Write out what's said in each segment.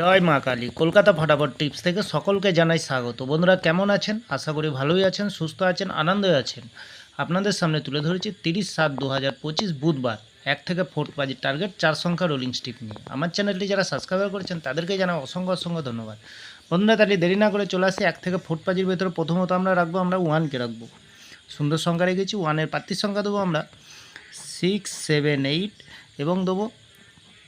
জয় মা কালী। কলকাতা ফটাফট টিপস থেকে সকলকে জানাই স্বাগত। বন্ধুরা কেমন আছেন? আশা করি ভালোই আছেন, সুস্থ আছেন, আনন্দে আছেন। আপনাদের সামনে তুলে ধরেছি 30/7/2025 বুধবার 1 থেকে 4 বাজির টার্গেট 4 সংখ্যা রোলিং স্টিক নিয়ে। আমার চ্যানেলটি যারা সাবস্ক্রাইব করেছেন তাদেরকে জানাই অসংখ্য ধন্যবাদ। বন্ধুরা তাহলে দেরি না করে চলে আসি 1 থেকে 4 বাজির ভেতরে। প্রথমত আমরা 1কে রাখবো। সুন্দর সংখ্যা রেখেছি। 1-এর প্রার্থীর সংখ্যা দেবো আমরা 6, 7, 8 এবং দেবো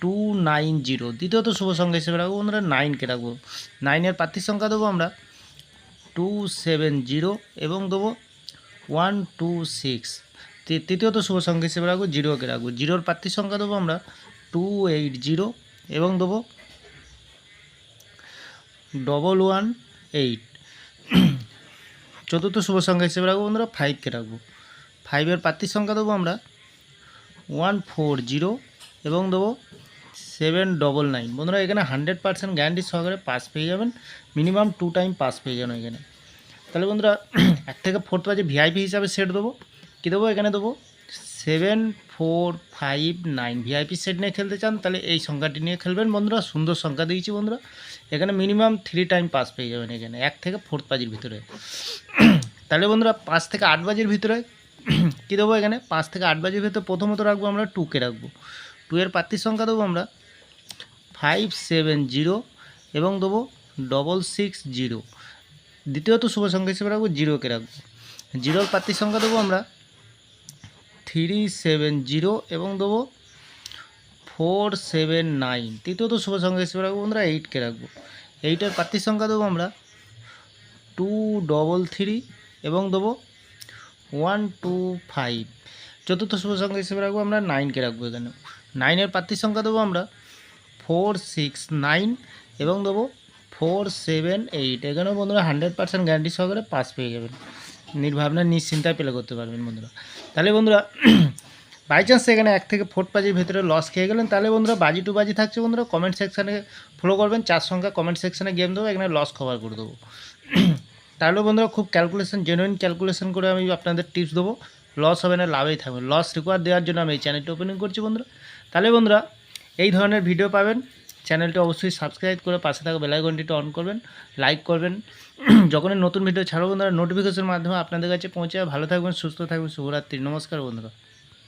290। দ্বিতীয়ত শুভ সংখ্যা হিসেবে রাখবো বন্ধুরা 9কে রাখবো। 9-এর প্রার্থীর সংখ্যা দেবো আমরা 270 এবং দেবো 126। তৃতীয়ত শুভ সংখ্যা হিসেবে রাখবো 0কে রাখবো। 0-র প্রার্থীর সংখ্যা দেবো আমরা 280 এবং দেবো 118। চতুর্থ শুভ সংখ্যা হিসেবে রাখবো বন্ধুরা 5কে রাখবো। 5-এর প্রার্থীর সংখ্যা দেবো আমরা 140 এবং দেবো 799। বন্ধুরা এখানে 100% গ্যারান্টি সহকারে পাস পেয়ে যাবেন। মিনিমাম 2 টাইম পাস পেয়ে যাবেন এখানে। তাহলে বন্ধুরা 1 থেকে 4 বাজে ভিআইপি হিসাবে সেট দেবো। কী দেবো? এখানে দেবো 7459। ভিআইপি সেট নিয়ে খেলতে চান তাহলে এই সংখ্যাটি নিয়ে খেলবেন বন্ধুরা। সুন্দর সংখ্যা দিয়েছি বন্ধুরা। এখানে মিনিমাম 3 টাইম পাস পেয়ে যাবেন এখানে 1 থেকে 4 বাজির ভিতরে। তাহলে বন্ধুরা 5 থেকে 8 বাজির ভিতরে কী দেবো? এখানে 5 থেকে 8 বাজির ভিতরে প্রথমত রাখবো আমরা 2কে রাখবো। 2-এর প্রার্থীর সংখ্যা দেবো আমরা 570 এবং দেবো 660। দ্বিতীয়ত শুভ সংখ্যা হিসেবে রাখবো 0কে রাখবো। 0-র প্রার্থীর সংখ্যা দেবো আমরা 370 এবং দেবো 479। তৃতীয়ত শুভ সংখ্যা হিসেবে রাখবো বন্ধুরা 8কে রাখবো। 8-এর প্রার্থীর সংখ্যা দেবো আমরা 233 এবং দেবো 125। চতুর্থ শুভ সংখ্যা হিসেবে রাখবো আমরা 9কে রাখবো। এখানে 9-এর প্রার্থীর সংখ্যা দেবো আমরা 469 এবং দেবো 478। এখানেও বন্ধুরা 100% গ্যারান্টি সহকারে পাস পেয়ে যাবেন। নির্ভাবনা নিশ্চিন্তায় প্লে করতে পারবেন বন্ধুরা। তাহলে বন্ধুরা বাই চান্স এখানে 1 থেকে 4 বাজির ভেতরে লস খেয়ে গেলেন তাহলে বন্ধুরা বাজি টু বাজি থাকছে বন্ধুরা। কমেন্ট সেকশানে ফলো করবেন। 4 সংখ্যা কমেন্ট সেকশানে গেম দেবো, এখানে লস কভার করে দেবো। তাহলে বন্ধুরা খুব জেনুইন ক্যালকুলেশন করে আমি আপনাদের টিপস দেবো। লস হবে না, লাভেই থাকবে। লস রিকোয়ার দেওয়ার জন্য আমি এই চ্যানেলটি ওপেনিং করছি বন্ধুরা। তাহলে বন্ধুরা এই ধরনের ভিডিও পাবেন। চ্যানেলটি অবশ্যই সাবস্ক্রাইব করে পাশে থাকা বেল আইকনটিতে অন করবেন, লাইক করবেন। যখনই নতুন ভিডিও ছাড়বো বন্ধুরা নোটিফিকেশনের মাধ্যমে আপনাদের কাছে পৌঁছে যাবে। ভালো থাকবেন, সুস্থ থাকবেন। শুভরাত্রি, নমস্কার বন্ধুরা।